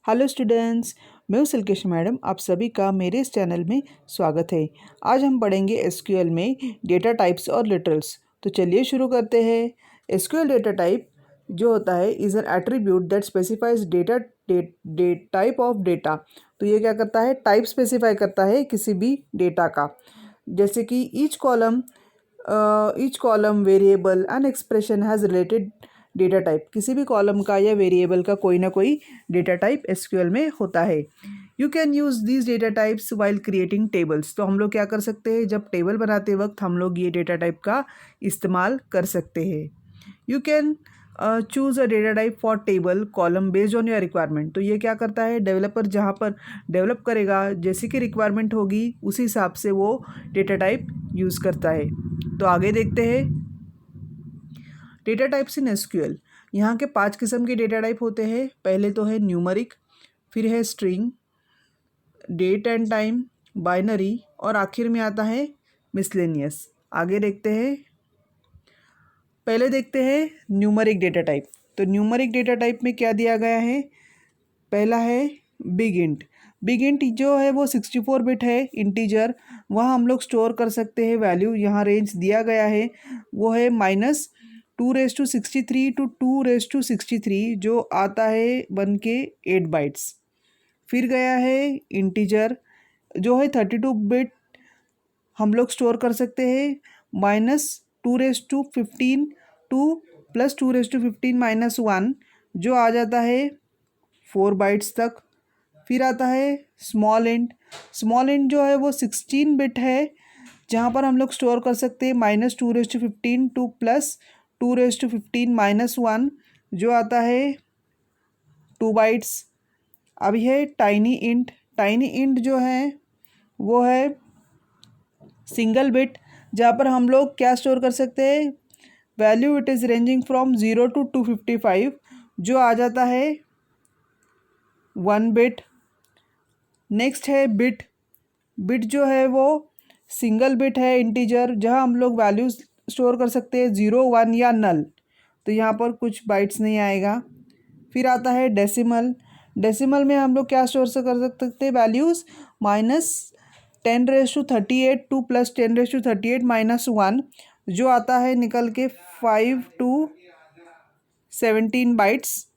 Hello students, मैं हूं सिल्केश madam. आप सभी का मेरे इस चैनल में स्वागत है। आज हम पढ़ेंगे एसक्यूएल में डेटा टाइप्स और लिटरल्स। तो चलिए शुरू करते हैं। एसक्यूएल डेटा टाइप जो होता है is an attribute that specifies data type of data. तो ये क्या करता है, टाइप स्पेसिफाई करता है किसी भी डेटा का। जैसे कि each column variable and expression has related data type. किसी भी कॉलम का या वेरिएबल का कोई ना कोई डेटा टाइप एसक्यूएल में होता है। You can use these data types while creating tables. तो हम लोग क्या कर सकते हैं, जब टेबल बनाते वक्त हम लोग ये डेटा टाइप का इस्तेमाल कर सकते हैं। You can choose a data type for table column based on your requirement. तो ये क्या करता है, डेवलपर जहाँ पर डेवलप करेगा जैसी कि रिक्वायरमेंट होगी उसी हिसाब से वो डेटा टाइप यूज़ करता है। तो आगे देखते हैं डेटा टाइप्स इन एसक्यूएल। यहाँ के 5 किस्म के डेटा टाइप होते हैं। पहले तो है न्यूमरिक, फिर है string, date and time, binary और आखिर में आता है मिसलेनियस। आगे देखते हैं, पहले देखते हैं न्यूमरिक डेटा टाइप। तो न्यूमरिक डेटा टाइप में क्या दिया गया है, पहला है बिग इंट। बिग इंट जो है वो 64 बिट है इंटीजर, वहाँ हम लोग स्टोर कर सकते हैं वैल्यू। यहाँ रेंज दिया गया है वो है -2⁻63 टू 2⁻63 जो आता है बन के 8 बाइट्स। फिर गया है इंटीजर जो है 32 बिट, हम लोग स्टोर कर सकते हैं -2⁻15 टू +2⁻15 - 1 जो आ जाता है 4 बाइट्स तक। फिर आता है स्मॉल इंट। स्मॉल इंट जो है वो 16 बिट है, जहाँ पर हम लोग स्टोर कर सकते हैं -2⁻15 टू +2⁻15 - 1 जो आता है 2 बाइट्स। अब है टाइनी इंट। टाइनी इंट जो है वो है सिंगल बिट, जहाँ पर हम लोग क्या स्टोर कर सकते हैं, value it is ranging from 0 to 255 जो आ जाता है 1 बिट। नेक्स्ट है बिट। बिट जो है वो सिंगल बिट है इंटीजर, जहाँ हम लोग वैल्यूज स्टोर कर सकते हैं 0, 1 या नल। तो यहाँ पर कुछ बाइट्स नहीं आएगा। फिर आता है डेसिमल। डेसिमल में हम लोग क्या स्टोर से कर सकते हैं, वैल्यूज़ -10⁻38 टू +10⁻38 - 1 जो आता है निकल के 5 टू 17 बाइट्स।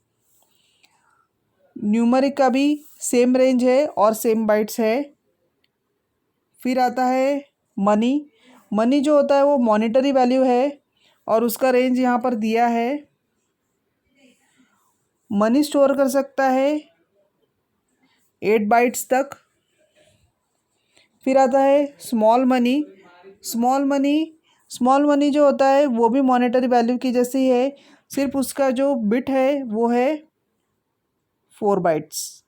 न्यूमरिक का भी सेम रेंज है और सेम बाइट्स है। फिर आता है मनी। मनी जो होता है वो मॉनेटरी वैल्यू है और उसका रेंज यहाँ पर दिया है। मनी स्टोर कर सकता है 8 बाइट्स तक। फिर आता है स्मॉल मनी। स्मॉल मनी जो होता है वो भी मॉनेटरी वैल्यू की जैसी है, सिर्फ उसका जो बिट है वो है 4 बाइट्स।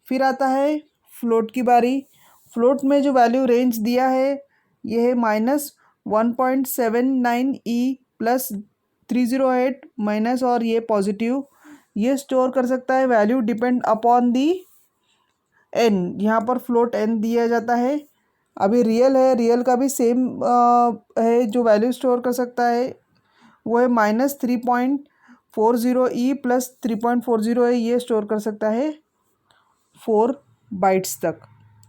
फिर आता है फ्लोट की बारी। फ्लोट में जो वैल्यू रेंज दिया है ये है -1.79 +308 माइनस और ये पॉजिटिव। ये स्टोर कर सकता है value depend upon the n. यहाँ पर फ्लोट एन दिया जाता है। अभी रियल है, रियल का भी सेम है, जो वैल्यू स्टोर कर सकता है वो है -3.40 +3.40 है, ये स्टोर कर सकता है 4 बाइट्स तक।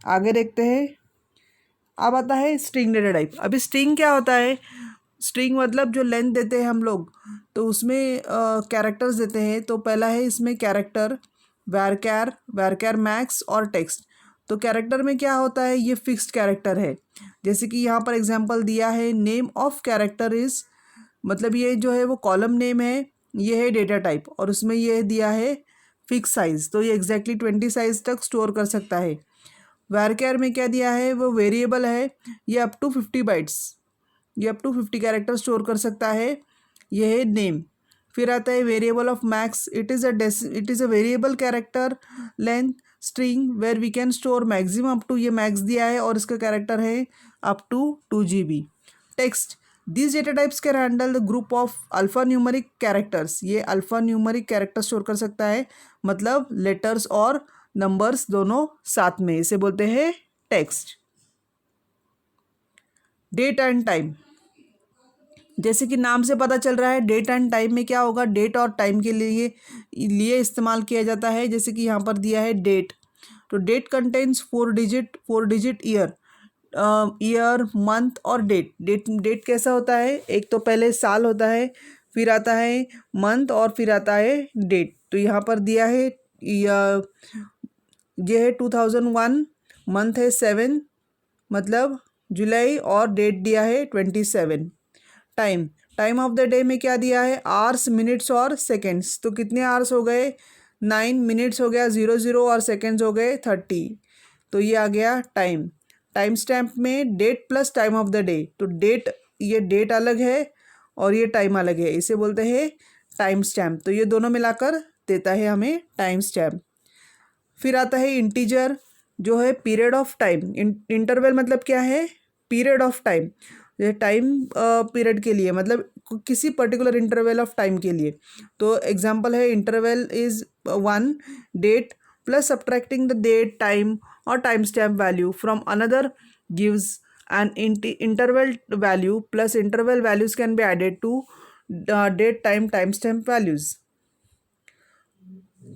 आगे देखते हैं। अब आता है स्ट्रिंग डेटा टाइप। अभी स्ट्रिंग क्या होता है, स्ट्रिंग मतलब जो लेंथ देते हैं हम लोग, तो उसमें कैरेक्टर्स देते हैं। तो पहला है इसमें कैरेक्टर, वैरकैर मैक्स और टेक्स्ट। तो कैरेक्टर में क्या होता है, ये फिक्स्ड कैरेक्टर है। जैसे कि यहाँ पर एग्जांपल दिया है नेम ऑफ कैरेक्टर इज़, मतलब ये जो है वो कॉलम नेम है, ये है डेटा टाइप और उसमें ये दिया है फिक्स साइज़। तो ये एग्जैक्टली 20 साइज़ तक स्टोर कर सकता है। वैरकैर में क्या दिया है, वो वेरिएबल है, ये अप टू 50 बाइट्स, ये अप टू 50 कैरेक्टर स्टोर कर सकता है, ये है नेम। फिर आता है variable of max. It is a variable character length string where we can store maximum up to, ये मैक्स दिया है और इसका कैरेक्टर है up to 2 GB। Text, this data types can handle the group of alpha numeric characters. ये alpha numeric character store कर सकता है, मतलब लेटर्स और नंबर्स दोनों साथ में, इसे बोलते हैं टेक्स्ट। Date and time. जैसे कि नाम से पता चल रहा है डेट एंड टाइम में क्या होगा, डेट और टाइम के लिए इस्तेमाल किया जाता है। जैसे कि यहाँ पर दिया है डेट, तो date contains four digit year, year month और डेट। डेट कैसा होता है, एक तो पहले साल होता है, फिर आता है मंथ और फिर आता है डेट। तो यहाँ पर दिया है ये है 2001, मंथ है 7 मतलब जुलाई, और डेट दिया है 27। Time, time of the day में क्या दिया है, आवर्स मिनट्स और सेकेंड्स। तो कितने आवर्स हो गए, 9, मिनट्स हो गया 00 और सेकेंड्स हो गए 30। तो ये आ गया टाइम। टाइम स्टैम्प में date plus time of the day, तो डेट, ये डेट अलग है और ये टाइम अलग है, इसे बोलते हैं टाइम स्टैम्प। तो ये दोनों मिलाकर देता है हमें टाइम स्टैम्प। फिर आता है इंटीजर, जो है पीरियड ऑफ टाइम। इंटरवल मतलब क्या है, पीरियड ऑफ टाइम, ये टाइम पीरियड के लिए, मतलब किसी पर्टिकुलर इंटरवल ऑफ टाइम के लिए। तो एग्जांपल है interval is 1 date plus subtracting the date time और time stamp value from another gives an interval value plus interval values can be added to date time timestamp values.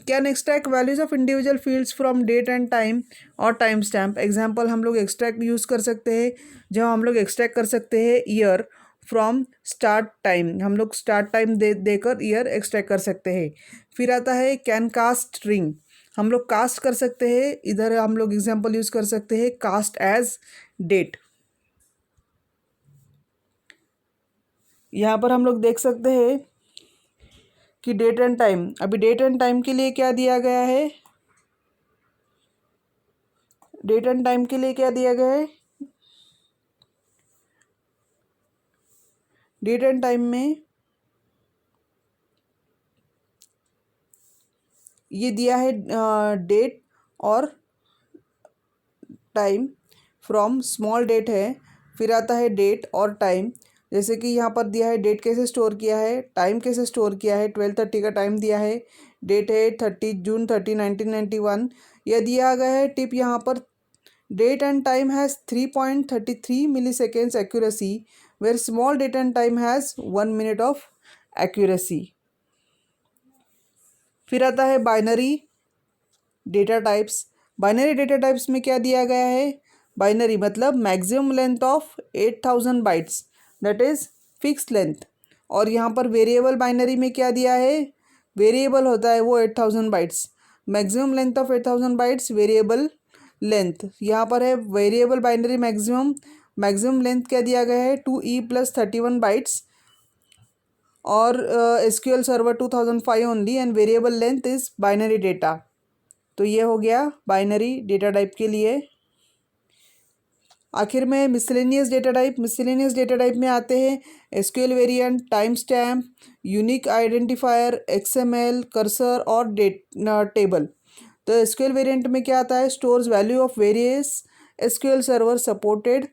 Can extract values of individual fields from date and time और time stamp. Example हम लोग extract use कर सकते हैं, जब हम लोग extract कर सकते हैं ईयर फ्रॉम स्टार्ट टाइम, हम लोग स्टार्ट टाइम देकर ईयर एक्सट्रैक्ट कर सकते हैं। फिर आता है कैन कास्ट रिंग, हम लोग कास्ट कर सकते हैं, इधर हम लोग एग्जाम्पल यूज़ कर सकते हैं कास्ट एज डेट। यहाँ पर हम लोग देख सकते हैं कि डेट एंड टाइम, अभी डेट एंड टाइम के लिए क्या दिया गया है, डेट एंड टाइम के लिए क्या दिया गया है, डेट एंड टाइम में ये दिया है डेट और टाइम फ्रॉम स्मॉल डेट है, फिर आता है डेट और टाइम। जैसे कि यहाँ पर दिया है डेट कैसे स्टोर किया है, टाइम कैसे स्टोर किया है, 12:30 का टाइम दिया है, डेट है 30 जून 1991। यह दिया गया है टिप यहाँ पर, date and time has 3.33 milliseconds accuracy where small date and time has 1 minute of accuracy. फिर आता है binary data types. Binary data types में क्या दिया गया है, बाइनरी मतलब maximum length of 8000 bytes, that is fix length. और यहाँ पर वेरिएबल बाइनरी में क्या दिया है, वेरिएबल होता है वो 8000 bytes, maximum length of 8000 bytes, variable length. यहाँ पर है वेरिएबल बाइनरी मैक्सिमम लेंथ क्या दिया गया है 2E + 31 बाइट्स, और SQL server 2005 only, and variable length is binary data. तो ये हो गया बाइनरी डेटा टाइप के लिए। आखिर में miscellaneous data type. Miscellaneous data type में आते हैं SQL variant, time stamp, unique identifier, XML, cursor और टेबल। तो एसक्यूएल वेरिएंट में क्या आता है, stores value of various SQL server supported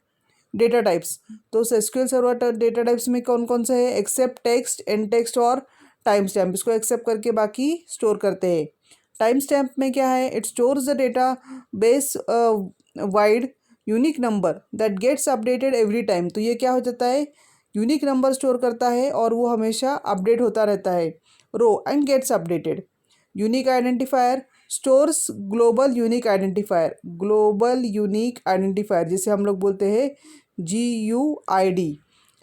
data types. तो एसक्यूएल सर्वर डेटा टाइप्स में कौन कौन से है, एक्सेप्ट टेक्स्ट, एंड टेक्स्ट और टाइम स्टैम्प, इसको एक्सेप्ट करके बाकी स्टोर करते हैं। टाइम स्टैम्प में क्या है, it stores the database wide unique number that gets updated every time. तो ये क्या हो जाता है, यूनिक नंबर स्टोर करता है और वो हमेशा अपडेट होता रहता है, row and gets updated. Unique identifier stores global unique identifier, global unique identifier जिसे हम लोग बोलते हैं GUID।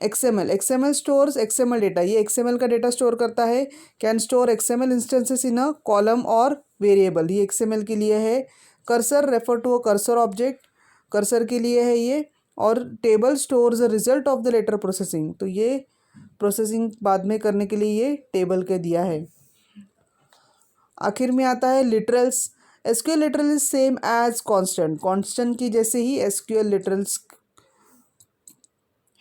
XML stores XML data, ये XML का डेटा स्टोर करता है। Can store XML instances in a column और वेरिएबल, ये XML के लिए है। Cursor refer to a cursor object, cursor के लिए है ये। और table stores the result of the later processing, तो ये प्रोसेसिंग बाद में करने के लिए ये टेबल के दिया है। आखिर में आता है literals. SQL literal is same as constant, constant की जैसे ही एसक्यूएल लिटरल्स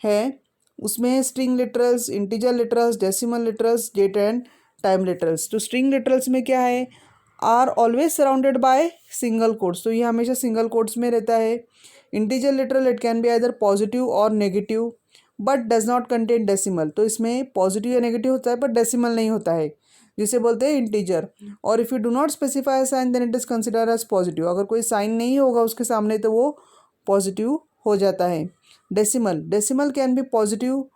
है, उसमें string literals, integer literals, decimal literals, date and time literals. तो स्ट्रिंग लिटरल्स में क्या है, are always surrounded by single quotes, तो ये हमेशा सिंगल कोट्स में रहता है। Integer literal it can be either positive और negative but does not contain decimal, तो इसमें पॉजिटिव या नेगेटिव होता है बट डेसिमल नहीं होता है, जिसे बोलते हैं इंटीजर। और if you do not specify sign then it is consider as positive, अगर कोई साइन नहीं होगा उसके सामने तो वो पॉजिटिव हो जाता है। Decimal can be positive,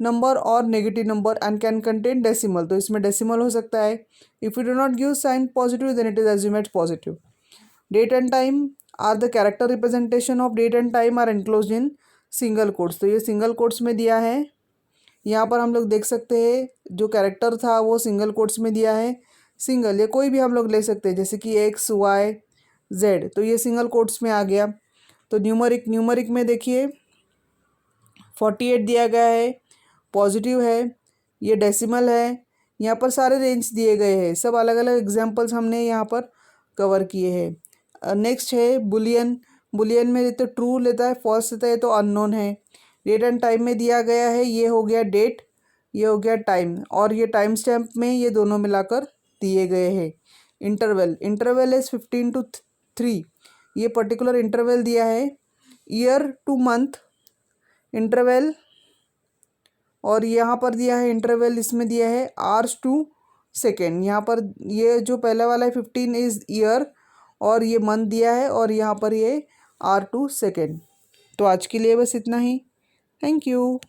number और negative number and can contain decimal, तो इसमें डेसिमल हो सकता है। If you do not give sign positive then it is assumed positive. Date and time are the character representation of date and time are enclosed in single quotes, तो ये single quotes में दिया है। यहाँ पर हम लोग देख सकते हैं जो कैरेक्टर था वो सिंगल कोट्स में दिया है। सिंगल ये कोई भी हम लोग ले सकते हैं, जैसे कि एक्स वाई जेड, तो ये सिंगल कोट्स में आ गया। तो न्यूमरिक में देखिए 48 दिया गया है, पॉजिटिव है, ये डेसिमल है, यहाँ पर सारे रेंज दिए गए हैं, सब अलग अलग एग्जांपल्स हमने यहाँ पर कवर किए हैं। नेक्स्ट है बुलियन। बुलियन में तो ट्रू लेता है, फॉल्स लेता है तो अननोन है। डेट एंड टाइम में दिया गया है, ये हो गया डेट, ये हो गया टाइम, और ये टाइम स्टैम्प में ये दोनों मिलाकर दिए गए हैं। इंटरवल इज 15 to 3, ये पर्टिकुलर इंटरवल दिया है। ईयर टू मंथ इंटरवल, और यहाँ पर दिया है इंटरवल, इसमें दिया है आवर्स टू सेकेंड। यहाँ पर ये जो पहले वाला है 15 इज ईयर, और ये मंथ दिया है, और यहाँ पर ये आर टू सेकेंड। तो आज के लिए बस इतना ही। Thank you.